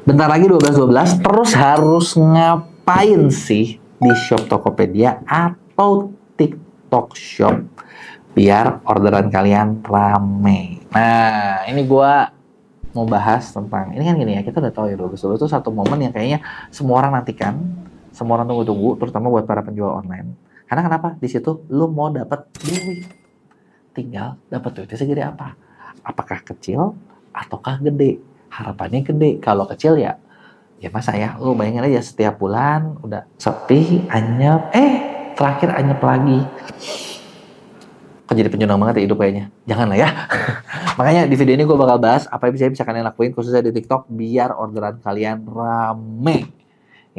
Bentar lagi 12.12, terus harus ngapain sih di shop Tokopedia atau TikTok Shop biar orderan kalian rame? Nah, ini gua mau bahas tentang, ini kan gini ya, kita udah tahu ya 12.12 itu satu momen yang kayaknya semua orang nantikan, semua orang tunggu-tunggu, terutama buat para penjual online. Karena kenapa? Di situ lu mau dapat duit. Tinggal dapat duitnya segede apa? Apakah kecil ataukah gede? Harapannya gede. Kalau kecil ya masa ya, lu bayangin aja setiap bulan udah sepi, anyep, terakhir anyep lagi. Kok jadi penyunang banget ya hidup kayaknya? Janganlah ya. Makanya di video ini gue bakal bahas apa yang bisa kalian lakuin khususnya di TikTok biar orderan kalian rame.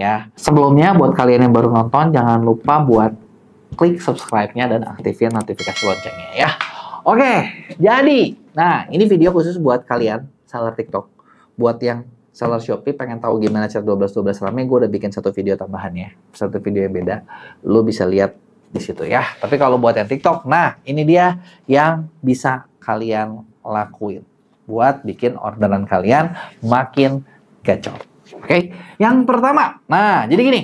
Ya, sebelumnya buat kalian yang baru nonton jangan lupa buat klik subscribe-nya dan aktifin notifikasi loncengnya ya. Oke, jadi, nah ini video khusus buat kalian seller TikTok. Buat yang seller Shopee pengen tahu gimana cara 12.12 rame, gue udah bikin satu video tambahannya, satu video yang beda. Lu bisa lihat di situ ya. Tapi kalau buat yang TikTok, nah ini dia yang bisa kalian lakuin buat bikin orderan kalian makin gacor. Oke, yang pertama, nah jadi gini.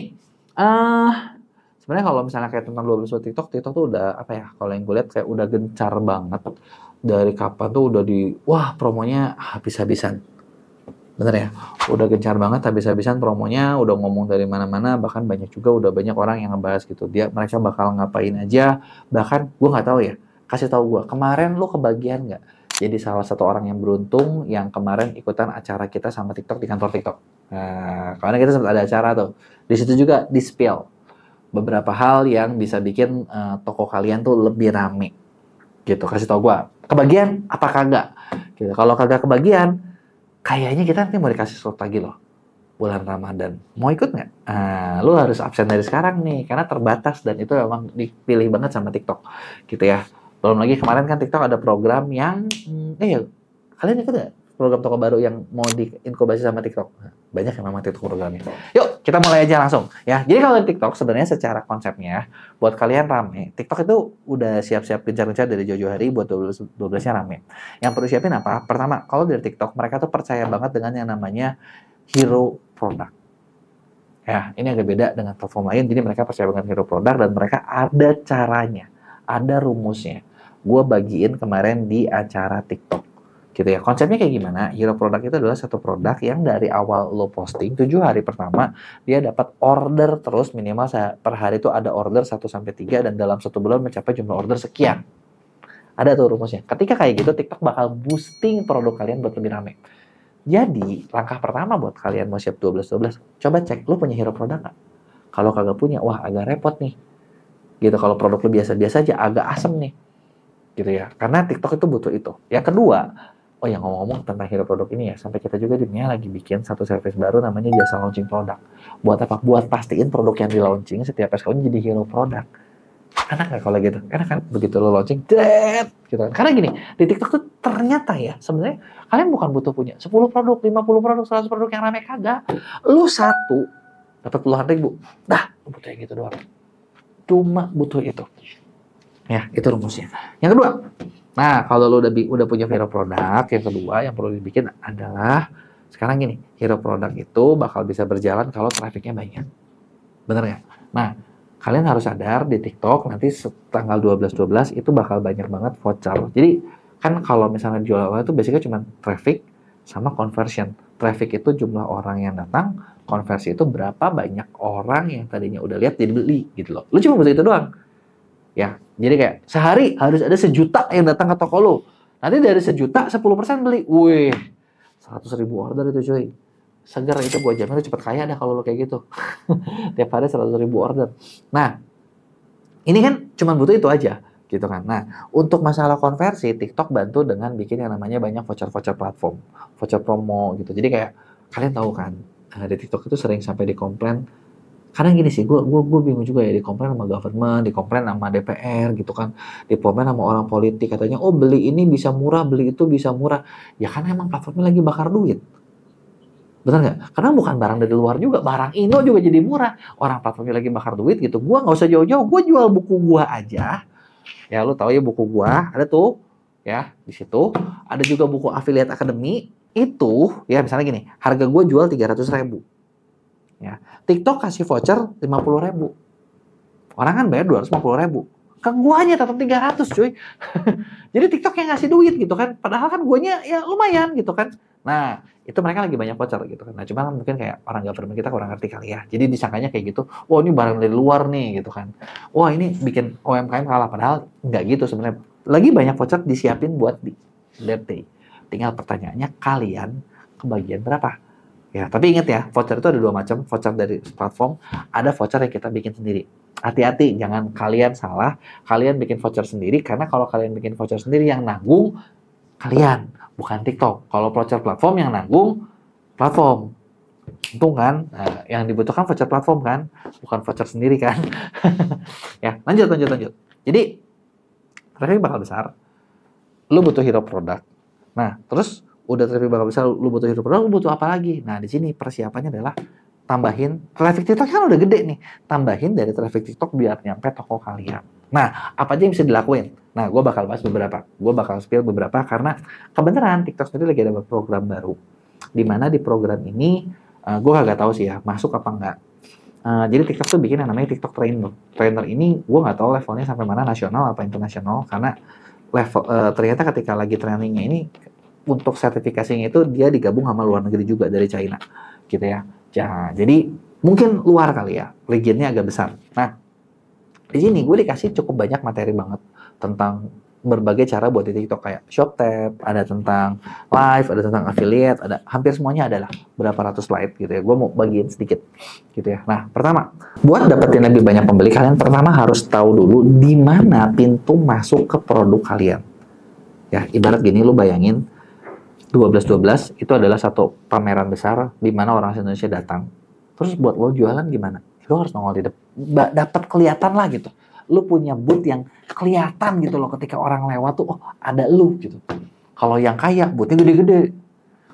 Sebenarnya kalau misalnya kayak tentang 12 TikTok tuh udah apa ya? Kalau yang gue lihat kayak udah gencar banget. Dari kapan tuh udah wah promonya habis-habisan. Bener ya? Udah gencar banget habis-habisan promonya, udah ngomong dari mana-mana, bahkan banyak juga udah banyak orang yang ngebahas gitu. Mereka bakal ngapain aja, bahkan gue nggak tahu ya. Kasih tahu gue, kemarin lu kebagian nggak? Jadi salah satu orang yang beruntung yang kemarin ikutan acara kita sama TikTok di kantor TikTok. Nah, karena kita sempat ada acara tuh. Di situ juga di-spill beberapa hal yang bisa bikin toko kalian tuh lebih rame. Gitu, kasih tau gue. Kebagian apa kagak? Gitu. Kalau kagak kebagian, kayaknya kita nanti mau dikasih slot lagi loh. Bulan Ramadan. Mau ikut nggak? Lu harus absen dari sekarang nih, karena terbatas dan itu memang dipilih banget sama TikTok. Gitu ya. Belum lagi kemarin kan TikTok ada program yang, kalian ikut nggak? Program toko baru yang mau diinkubasi sama TikTok. Banyak yang memang TikTok programnya. Yuk, kita mulai aja langsung. Ya, jadi kalau TikTok sebenarnya secara konsepnya, buat kalian rame, TikTok itu udah siap-siap gencar-gencar dari jauh-jauh hari buat 12-nya rame. Yang perlu siapin apa? Pertama, kalau dari TikTok, mereka tuh percaya banget dengan yang namanya hero product. Ya, ini agak beda dengan platform lain, jadi mereka percaya banget hero product dan mereka ada caranya, ada rumusnya. Gue bagiin kemarin di acara TikTok. Gitu ya. Konsepnya kayak gimana? Hero product itu adalah satu produk yang dari awal lo posting 7 hari pertama dia dapat order terus minimal per hari itu ada order 1 sampai 3 dan dalam 1 bulan mencapai jumlah order sekian. Ada tuh rumusnya. Ketika kayak gitu TikTok bakal boosting produk kalian buat lebih rame. Jadi, langkah pertama buat kalian mau siap 12-12, coba cek lo punya hero produk nggak? Kalau kagak punya, wah agak repot nih. Gitu, kalau produk lo biasa-biasa aja agak asem nih. Gitu ya. Karena TikTok itu butuh itu. Yang kedua, oh ya ngomong-ngomong tentang hero produk ini ya, sampai kita juga dunia lagi bikin satu service baru namanya jasa launching produk. Buat apa? Buat pastiin produk yang di launching setiap SKU jadi hero produk. Enak nggak kalau gitu? Enak kan? Begitu lo launching, gitu kan? Karena gini, di TikTok tuh ternyata ya, sebenarnya kalian bukan butuh punya 10 produk, 50 produk, 100 produk yang rame, kagak. Lu satu, dapat puluhan ribu. Dah, lu butuh yang gitu doang. Cuma butuh itu. Ya, itu rumusnya. Yang kedua, nah, kalau lo udah punya hero produk, yang kedua yang perlu dibikin adalah sekarang gini, hero produk itu bakal bisa berjalan kalau trafficnya banyak. Bener nggak? Nah, kalian harus sadar di TikTok nanti tanggal 12-12 itu bakal banyak banget voucher. Jadi, kan kalau misalnya jual online itu basicnya cuma traffic sama conversion. Traffic itu jumlah orang yang datang, konversi itu berapa banyak orang yang tadinya udah lihat jadi beli gitu loh. Lu cuma butuh itu doang. Ya, jadi kayak sehari harus ada 1.000.000 yang datang ke toko lo. Nanti dari 1.000.000, 10% beli. Wih, 100.000 order itu cuy. Segar itu gue jamin lo cepet kaya dah kalau lo kayak gitu. Tiap hari 100.000 order. Nah, ini kan cuma butuh itu aja. Gitu kan. Nah, untuk masalah konversi, TikTok bantu dengan bikin yang namanya banyak voucher-voucher platform. Voucher promo gitu. Jadi kayak, kalian tahu kan, di TikTok itu sering sampai dikomplain. Karena gini sih, gue bingung juga ya, dikomplain sama government, dikomplain sama DPR gitu kan, dikomplain sama orang politik, katanya, oh beli ini bisa murah, beli itu bisa murah. Ya kan emang platformnya lagi bakar duit. Benar nggak? Karena bukan barang dari luar juga, barang Indo juga jadi murah. Orang platformnya lagi bakar duit gitu, gue nggak usah jauh-jauh, gue jual buku gue aja. Ya lu tahu ya buku gue, ada tuh, ya di situ. Ada juga buku Affiliate Academy. itu ya misalnya gini, harga gue jual 300.000 ya, TikTok kasih voucher 50.000, orang kan bayar 250.000, ke guanya tetap 300 cuy. Jadi TikTok yang ngasih duit gitu kan, padahal kan guanya ya lumayan gitu kan. Nah itu mereka lagi banyak voucher gitu kan. Nah cuma mungkin kayak orang government kita kurang ngerti kali ya, jadi disangkanya kayak gitu, wah ini barang dari luar nih gitu kan, wah ini bikin UMKM kalah, padahal nggak gitu sebenarnya. Lagi banyak voucher disiapin buat di Let's Day. Tinggal pertanyaannya, kalian kebagian berapa? Ya, tapi ingat ya, voucher itu ada dua macam, voucher dari platform, ada voucher yang kita bikin sendiri. Hati-hati, jangan kalian salah, kalian bikin voucher sendiri, karena kalau kalian bikin voucher sendiri yang nanggung, kalian, bukan TikTok. Kalau voucher platform yang nanggung, platform. Untung kan, nah, yang dibutuhkan voucher platform kan, bukan voucher sendiri kan. Ya, lanjut. Jadi, traffic bakal besar, lu butuh hero produk. Nah, terus udah traffic bakal besar, lu butuh hero produk, lu butuh apa lagi? Nah, di sini persiapannya adalah tambahin traffic TikTok kan udah gede nih. Tambahin dari traffic TikTok biar nyampe toko kalian. Nah, apa aja yang bisa dilakuin? Nah, gue bakal bahas beberapa. Gue bakal spill beberapa karena kebenaran TikTok sendiri lagi ada program baru. Dimana di program ini, gue kagak tahu sih ya, masuk apa enggak. Jadi TikTok tuh bikin yang namanya TikTok Trainer. Trainer ini gue nggak tahu levelnya sampai mana, nasional apa internasional, karena level ternyata ketika lagi trainingnya ini untuk sertifikasinya itu dia digabung sama luar negeri juga dari China gitu ya. Jadi mungkin luar kali ya, regionnya agak besar. Nah, di sini gue dikasih cukup banyak materi banget tentang berbagai cara buat di TikTok, kayak ShopTab, ada tentang live, ada tentang affiliate, ada hampir semuanya adalah berapa ratus slide gitu ya. Gue mau bagiin sedikit gitu ya. Nah, pertama, buat dapetin lebih banyak pembeli, kalian pertama harus tahu dulu di mana pintu masuk ke produk kalian. Ya, ibarat gini, lu bayangin 12.12 itu adalah satu pameran besar di mana orang Indonesia datang. Terus buat lo jualan gimana? Lo harus nongol di depan, dapat kelihatan lah gitu. Lo punya booth yang kelihatan gitu loh, ketika orang lewat tuh, oh ada lu gitu. Kalau yang kaya, boothnya gede-gede.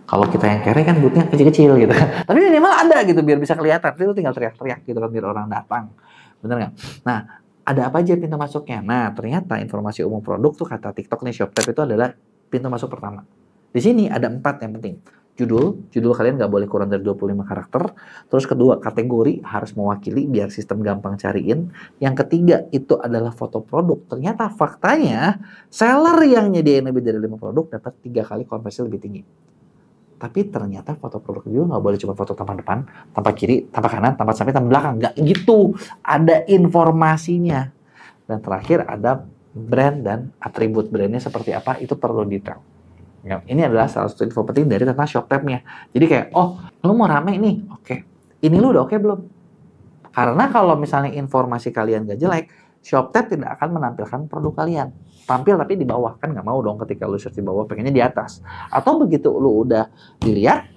Kalau kita yang kere kan boothnya kecil-kecil gitu. Tapi minimal ada gitu biar bisa kelihatan. Tapi lo tinggal teriak-teriak gitu kan biar orang datang. Bener nggak? Nah, ada apa aja pintu masuknya? Nah, ternyata informasi umum produk tuh kata TikTok nih, ShopTab itu adalah pintu masuk pertama. Di sini ada 4 yang penting. Judul kalian nggak boleh kurang dari 25 karakter. Terus kedua, kategori harus mewakili biar sistem gampang cariin. Yang ketiga, itu adalah foto produk. Ternyata faktanya, seller yang nyediain lebih dari 5 produk dapat 3 kali konversi lebih tinggi. Tapi ternyata foto produk juga nggak boleh cuma foto tampak depan, tampak kiri, tampak kanan, tampak samping, tampak belakang. Nggak gitu. Ada informasinya. Dan terakhir ada brand dan atribut brandnya seperti apa, itu perlu detail. Ya, ini adalah salah satu info penting dari tentang ShopTab-nya. Jadi kayak, oh, lu mau rame nih, oke. Ini lu udah oke belum? Karena kalau misalnya informasi kalian gak jelek, ShopTab tidak akan menampilkan produk kalian. Tampil tapi di bawah, kan nggak mau dong ketika lu search di bawah, pengennya di atas. Atau begitu lu udah dilihat,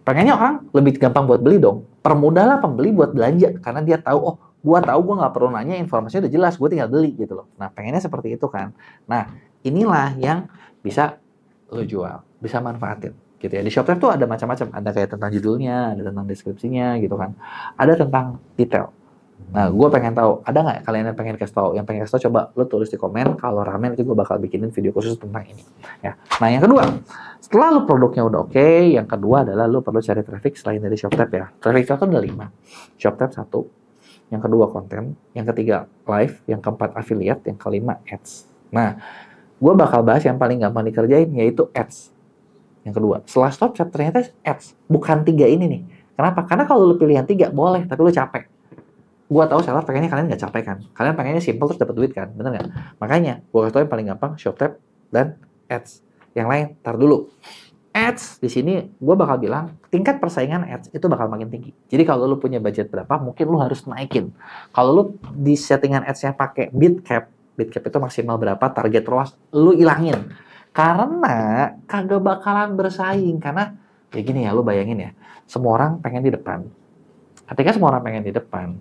pengennya orang lebih gampang buat beli dong. Permudahlah pembeli buat belanja, karena dia tahu, oh, gua tahu gua nggak perlu nanya, informasinya udah jelas, gua tinggal beli gitu loh. Nah, pengennya seperti itu kan. Nah, inilah yang bisa lo jual, bisa manfaatin gitu ya. Di ShopTab tuh ada macam-macam, ada kayak tentang judulnya, ada tentang deskripsinya gitu kan, ada tentang detail. Nah, gue pengen tahu, ada nggak kalian yang pengen kasih tahu? Yang pengen kasih tahu, coba lo tulis di komen. Kalau rame nanti gue bakal bikinin video khusus tentang ini ya. Nah, yang kedua, setelah lo produknya udah oke, yang kedua adalah lo perlu cari traffic selain dari ShopTab ya. Traffic itu ada 5, ShopTab 1, yang kedua konten, yang ketiga live, yang keempat affiliate, yang kelima ads. Nah, gue bakal bahas yang paling gampang dikerjain, yaitu ads. Yang kedua, setelah ShopTab ternyata ads. Bukan 3 ini nih. Kenapa? Karena kalau lu pilih yang 3, boleh, tapi lu capek. Gue tahu seller pengennya kalian nggak capek kan. Kalian pengennya simple terus dapat duit kan, bener nggak? Makanya, gue kasih tau yang paling gampang, ShopTab dan ads. Yang lain, tar dulu. Ads, di sini gue bakal bilang, tingkat persaingan ads itu bakal makin tinggi. Jadi kalau lu punya budget berapa, mungkin lu harus naikin. Kalau lu di settingan ads-nya pakai bid cap itu maksimal berapa, target ROAS, lu ilangin. Karena kagak bakalan bersaing. Karena, ya gini ya, lu bayangin ya, semua orang pengen di depan. Ketika semua orang pengen di depan,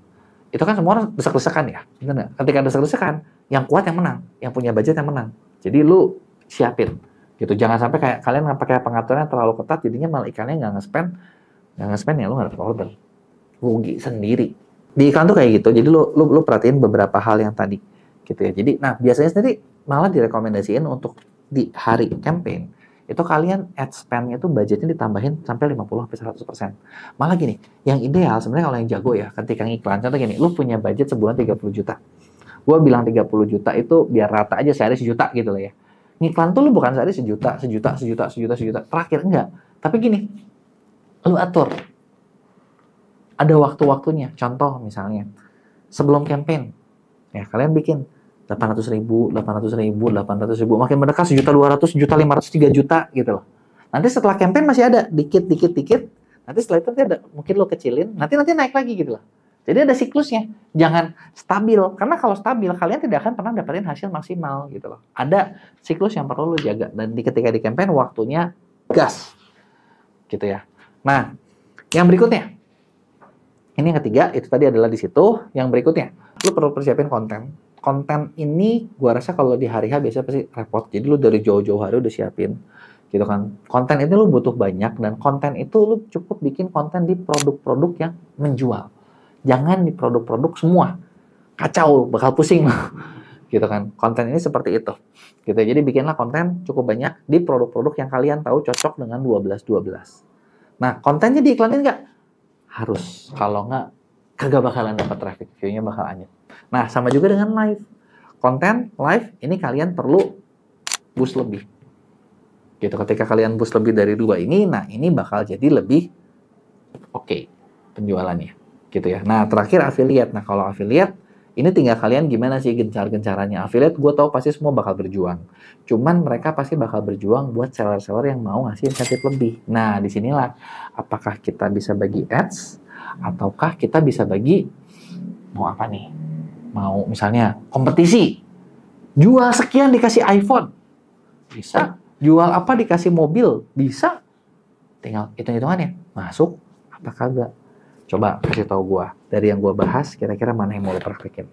itu kan semua orang desak-desakan ya, bener nggak? Ketika desak-desakan, yang kuat yang menang, yang punya budget yang menang. Jadi lu siapin, gitu. Jangan sampai kayak kalian pakai pengaturan yang terlalu ketat, jadinya malah iklannya nggak nge-spend ya lu nggak dapat order, rugi sendiri. Di iklan tuh kayak gitu. Jadi lu perhatiin beberapa hal yang tadi. Gitu ya. Jadi, nah biasanya sendiri malah direkomendasiin untuk di hari campaign itu kalian ad spend-nya itu budgetnya ditambahin sampai 50-100%. Malah gini, yang ideal sebenarnya kalau yang jago ya, ketika ngiklan, contoh gini, lu punya budget sebulan 30 juta. Gue bilang 30 juta itu biar rata aja sehari sejuta gitu lah ya. Ngiklan tuh lu bukan sehari sejuta. Terakhir enggak. Tapi gini, lu atur. Ada waktu-waktunya. Contoh misalnya, sebelum campaign, ya kalian bikin 800.000, makin mendekat 1.200.000, 1.500.000, 3 juta gitu loh. Nanti setelah campaign masih ada dikit. Nanti setelah itu nanti ada, mungkin lo kecilin, nanti naik lagi gitu loh. Jadi ada siklusnya, jangan stabil. Karena kalau stabil, kalian tidak akan pernah dapetin hasil maksimal gitu loh. Ada siklus yang perlu lo jaga. Dan ketika di campaign, waktunya gas. Gitu ya. Nah, yang berikutnya. Ini yang ketiga, itu tadi adalah di situ. Yang berikutnya, lo perlu persiapin konten. Konten ini, gua rasa kalau di hari H biasanya pasti repot. Jadi lo dari jauh-jauh hari udah siapin. Gitu kan. Konten itu lo butuh banyak. Dan konten itu lo cukup bikin konten di produk-produk yang menjual. Jangan di produk-produk semua. Kacau, bakal pusing. Gitu kan. Konten ini seperti itu. Gitu. Jadi bikinlah konten cukup banyak di produk-produk yang kalian tahu cocok dengan 12. Nah, kontennya diiklanin nggak? Harus. Kalau nggak, kagak bakalan dapat traffic. View-nya bakal anyut. Nah, sama juga dengan live. Konten live, ini kalian perlu boost lebih. Gitu. Ketika kalian boost lebih dari 2 ini, nah ini bakal jadi lebih oke penjualannya. Gitu ya. Nah, terakhir affiliate. Nah, kalau affiliate, ini tinggal kalian gimana sih gencar-gencarannya. Affiliate, gue tahu pasti semua bakal berjuang. Cuman mereka pasti bakal berjuang buat seller-seller yang mau ngasih insentif lebih. Nah, disinilah, apakah kita bisa bagi ads, ataukah kita bisa bagi, mau apa nih? Mau misalnya kompetisi. Jual sekian dikasih iPhone. Bisa. Jual apa dikasih mobil. Bisa. Tinggal hitung-hitungannya. Masuk apa kagak. Coba kasih tahu gue, dari yang gue bahas, kira-kira mana yang mau lo praktekin.